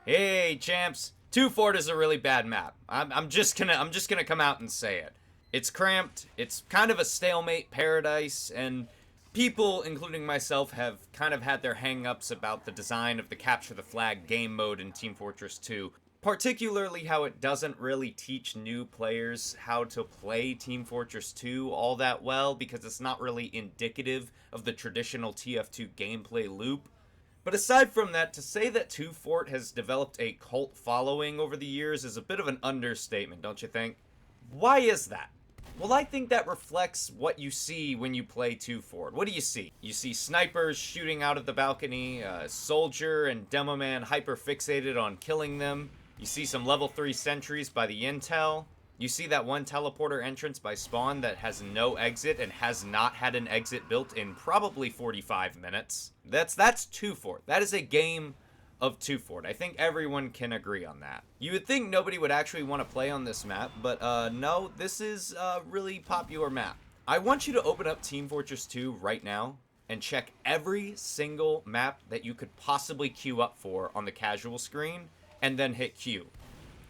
Hey, champs. Two Fort is a really bad map. I'm just gonna come out and say it. It's cramped. It's kind of a stalemate paradise, and people, including myself, have kind of had their hang-ups about the design of the capture the flag game mode in Team Fortress 2. Particularly how it doesn't really teach new players how to play Team Fortress 2 all that well, because it's not really indicative of the traditional TF2 gameplay loop. But aside from that, to say that 2 Fort has developed a cult following over the years is a bit of an understatement, don't you think? Why is that? Well, I think that reflects what you see when you play 2 Fort. What do you see? You see snipers shooting out of the balcony, a soldier and demo man hyper fixated on killing them. You see some level 3 sentries by the intel. You see that one teleporter entrance by spawn that has no exit and has not had an exit built in probably 45 minutes. That's 2 Fort. That is a game of 2 Fort. I think everyone can agree on that. You would think nobody would actually want to play on this map, but no, this is a really popular map. I want you to open up Team Fortress 2 right now and check every single map that you could possibly queue up for on the casual screen, and then hit Q.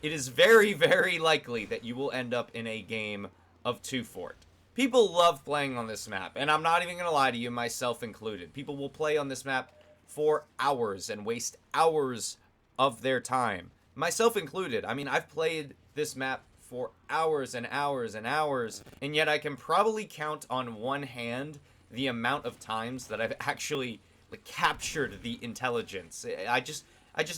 It is very, very likely that you will end up in a game of 2 Fort. People love playing on this map, and I'm not even going to lie to you, myself included. People will play on this map for hours and waste hours of their time. Myself included. I mean, I've played this map for hours and hours and hours, and yet I can probably count on one hand the amount of times that I've actually captured the intelligence. I just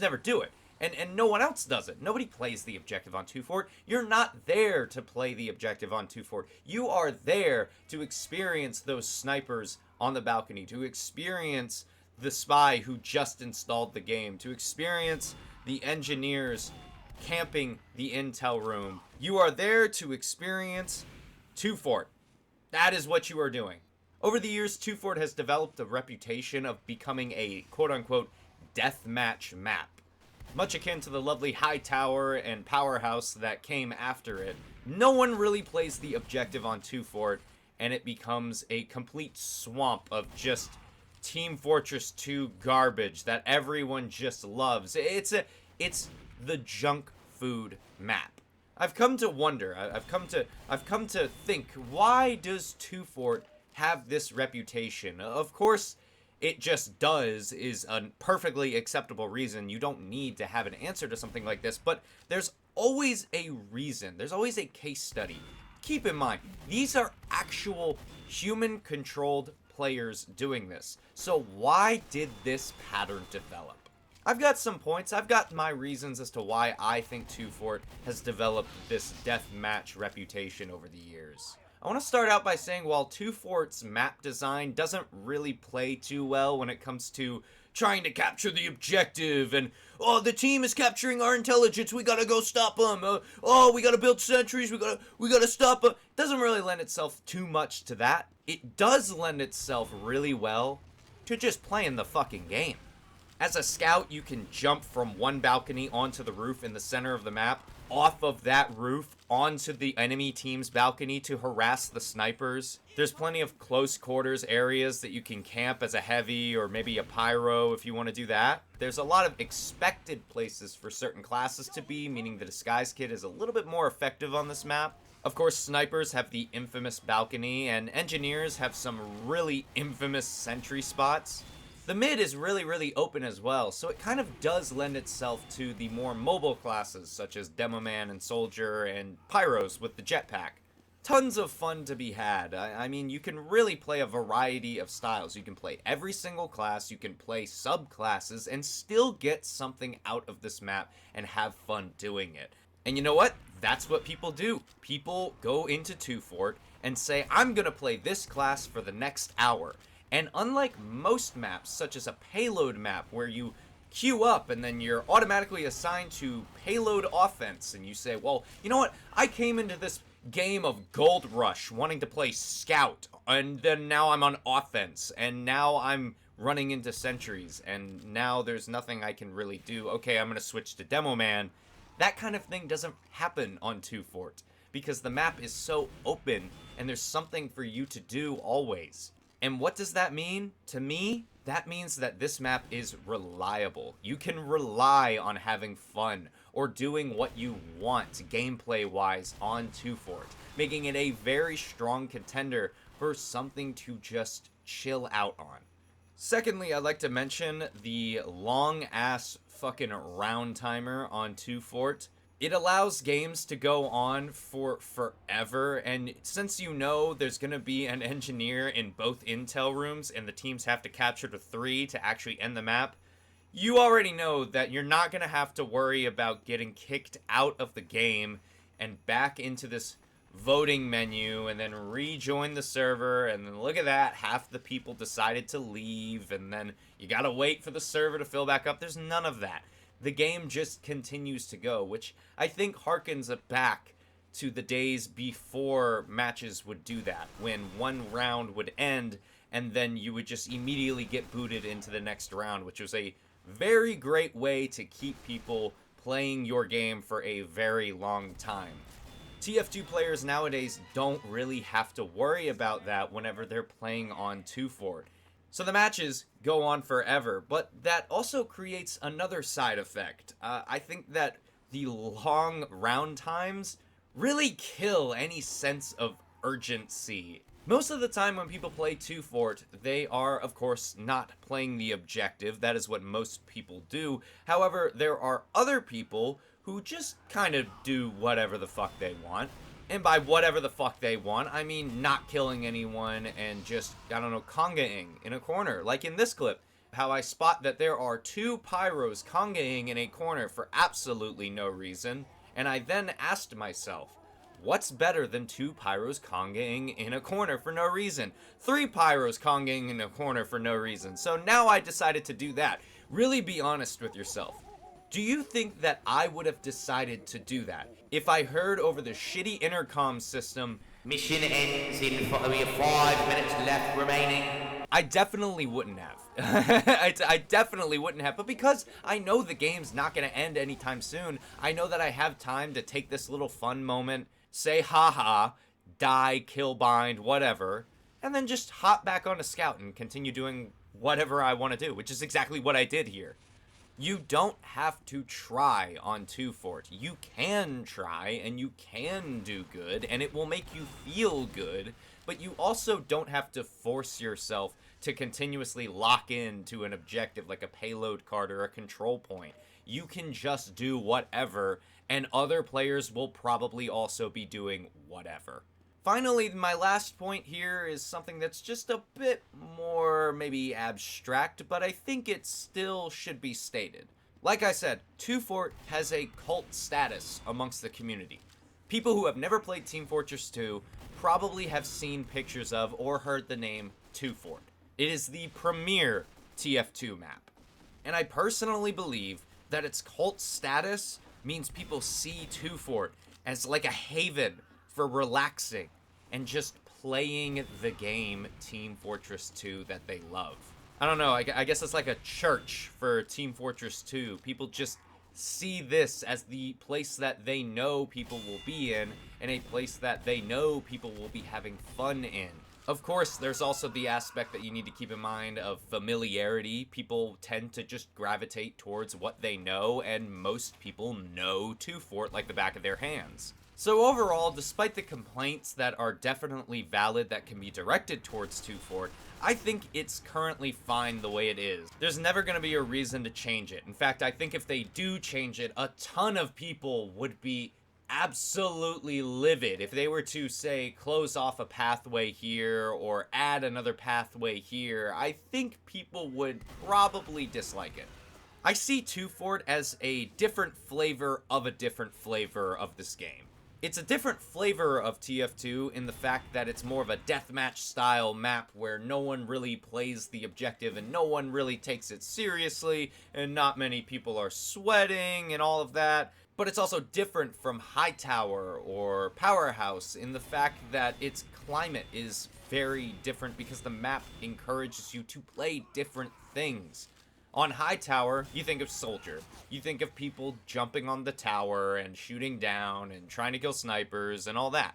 never do it. And no one else does it. Nobody plays the objective on 2 Fort. You're not there to play the objective on 2 Fort. You are there to experience those snipers on the balcony, to experience the spy who just installed the game, to experience the engineers camping the intel room. You are there to experience 2 Fort. That is what you are doing. Over the years, 2 Fort has developed a reputation of becoming a quote-unquote deathmatch map. Much akin to the lovely High Tower and Powerhouse that came after it. No one really plays the objective on 2 Fort, and it becomes a complete swamp of just Team Fortress 2 garbage that everyone just loves. It's the junk food map. I've come to wonder, I've come to think, why does 2 Fort have this reputation? Of course, it just does is a perfectly acceptable reason. You don't need to have an answer to something like this, but there's always a reason. There's always a case study. Keep in mind, these are actual human-controlled players doing this. So why did this pattern develop? I've got some points. I've got my reasons as to why I think 2 Fort has developed this deathmatch reputation over the years. I want to start out by saying while 2 Fort's map design doesn't really play too well when it comes to trying to capture the objective and, oh, the team is capturing our intelligence, we gotta go stop them, oh, we gotta build sentries, we gotta stop them. It doesn't really lend itself too much to that. It does lend itself really well to just playing the fucking game. As a scout, you can jump from one balcony onto the roof in the center of the map, off of that roof onto the enemy team's balcony to harass the snipers. There's plenty of close quarters areas that you can camp as a heavy or maybe a pyro if you want to do that. There's a lot of expected places for certain classes to be, meaning the disguise kit is a little bit more effective on this map. Of course, snipers have the infamous balcony, and engineers have some really infamous sentry spots. The mid is really open as well, so it kind of does lend itself to the more mobile classes, such as Demo Man and Soldier and Pyros with the jetpack. Tons of fun to be had. I mean, you can really play a variety of styles. You can play every single class, you can play subclasses, and still get something out of this map and have fun doing it. And you know what? That's what people do. People go into 2 Fort and say, I'm gonna play this class for the next hour. And unlike most maps, such as a payload map, where you queue up and then you're automatically assigned to payload offense, and you say, well, you know what, I came into this game of Gold Rush wanting to play Scout, and then now I'm on offense, and now I'm running into sentries, and now there's nothing I can really do. Okay, I'm going to switch to Demo Man. That kind of thing doesn't happen on 2 Fort, because the map is so open, and there's something for you to do always. And what does that mean? To me, that means that this map is reliable. You can rely on having fun or doing what you want gameplay-wise on 2Fort, making it a very strong contender for something to just chill out on. Secondly, I'd like to mention the long-ass fucking round timer on 2Fort. It allows games to go on for forever, and since you know there's gonna be an engineer in both intel rooms and the teams have to capture the 3 to actually end the map, you already know that you're not gonna have to worry about getting kicked out of the game and back into this voting menu and then rejoin the server, and then look at that, half the people decided to leave, and then you gotta wait for the server to fill back up. There's none of that. The game just continues to go, which I think harkens it back to the days before matches would do that, when one round would end and then you would just immediately get booted into the next round, which was a very great way to keep people playing your game for a very long time. TF2 players nowadays don't really have to worry about that whenever they're playing on 2Fort. So the matches go on forever, but that also creates another side effect. I think that the long round times really kill any sense of urgency. Most of the time when people play 2Fort, they are, of course, not playing the objective. That is what most people do. However, there are other people who just kind of do whatever the fuck they want. And by whatever the fuck they want, I mean not killing anyone and just, I don't know, congaing in a corner. Like in this clip, how I spot that there are 2 pyros congaing in a corner for absolutely no reason. And I then asked myself, what's better than 2 pyros congaing in a corner for no reason? 3 pyros congaing in a corner for no reason. So now I decided to do that. Really be honest with yourself. Do you think that I would have decided to do that if I heard over the shitty intercom system, "Mission ends in 5 minutes left remaining"? I definitely wouldn't have. I definitely wouldn't have. But because I know the game's not going to end anytime soon, I know that I have time to take this little fun moment, say haha, die, kill, bind, whatever, and then just hop back on a scout and continue doing whatever I want to do, which is exactly what I did here. You don't have to try on 2Fort. You can try, and you can do good, and it will make you feel good, but you also don't have to force yourself to continuously lock into an objective like a payload card or a control point. You can just do whatever, and other players will probably also be doing whatever. Finally, my last point here is something that's just a bit more maybe abstract, but I think it still should be stated. Like I said, 2Fort has a cult status amongst the community. People who have never played Team Fortress 2 probably have seen pictures of or heard the name 2Fort. It is the premier TF2 map. And I personally believe that its cult status means people see 2Fort as like a haven for relaxing and just playing the game Team Fortress 2 that they love. I don't know, I guess it's like a church for Team Fortress 2. People just see this as the place that they know people will be in, and a place that they know people will be having fun in. Of course, there's also the aspect that you need to keep in mind of familiarity. People tend to just gravitate towards what they know, and most people know 2Fort like the back of their hands. So overall, despite the complaints that are definitely valid that can be directed towards 2Fort, I think it's currently fine the way it is. There's never going to be a reason to change it. In fact, I think if they do change it, a ton of people would be absolutely livid if they were to, say, close off a pathway here or add another pathway here. I think people would probably dislike it. I see 2Fort as a different flavor of this game. It's a different flavor of TF2 in the fact that it's more of a deathmatch style map where no one really plays the objective and no one really takes it seriously and not many people are sweating and all of that. But it's also different from Hightower or Powerhouse in the fact that its climate is very different because the map encourages you to play different things. On Hightower, you think of Soldier. You think of people jumping on the tower and shooting down and trying to kill snipers and all that.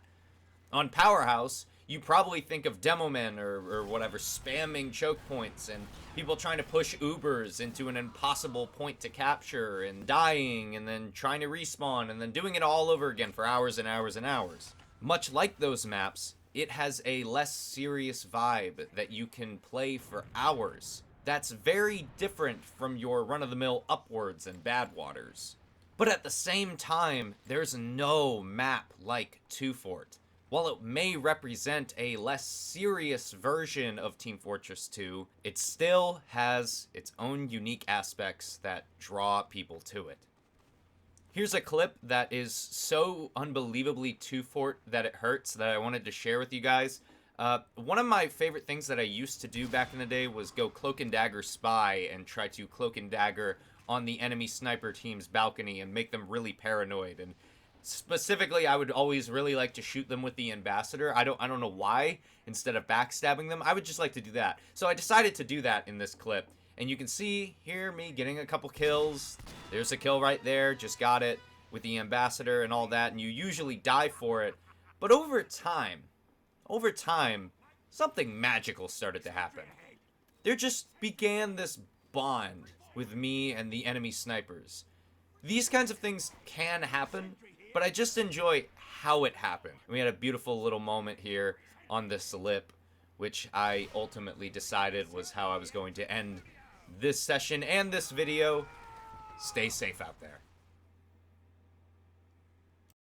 On Powerhouse, you probably think of demo men or whatever spamming choke points and people trying to push Ubers into an impossible point to capture and dying and then trying to respawn and then doing it all over again for hours and hours and hours. Much like those maps, it has a less serious vibe that you can play for hours. That's very different from your run-of-the-mill Upwards and Badwaters. But at the same time, there's no map like 2 Fort. While it may represent a less serious version of Team Fortress 2, it still has its own unique aspects that draw people to it. Here's a clip that is so unbelievably 2 Fort that it hurts that I wanted to share with you guys. One of my favorite things that I used to do back in the day was go cloak and dagger spy and try to cloak and dagger on the enemy sniper team's balcony and make them really paranoid. And specifically, I would always really like to shoot them with the ambassador. I don't know why. Instead of backstabbing them, I would just like to do that. So I decided to do that in this clip. And you can see here me getting a couple kills. There's a kill right there. Just got it with the ambassador and all that. And you usually die for it. But over time, something magical started to happen. There just began this bond with me and the enemy snipers. These kinds of things can happen, but I just enjoy how it happened. We had a beautiful little moment here on this lip, which I ultimately decided was how I was going to end this session and this video. Stay safe out there.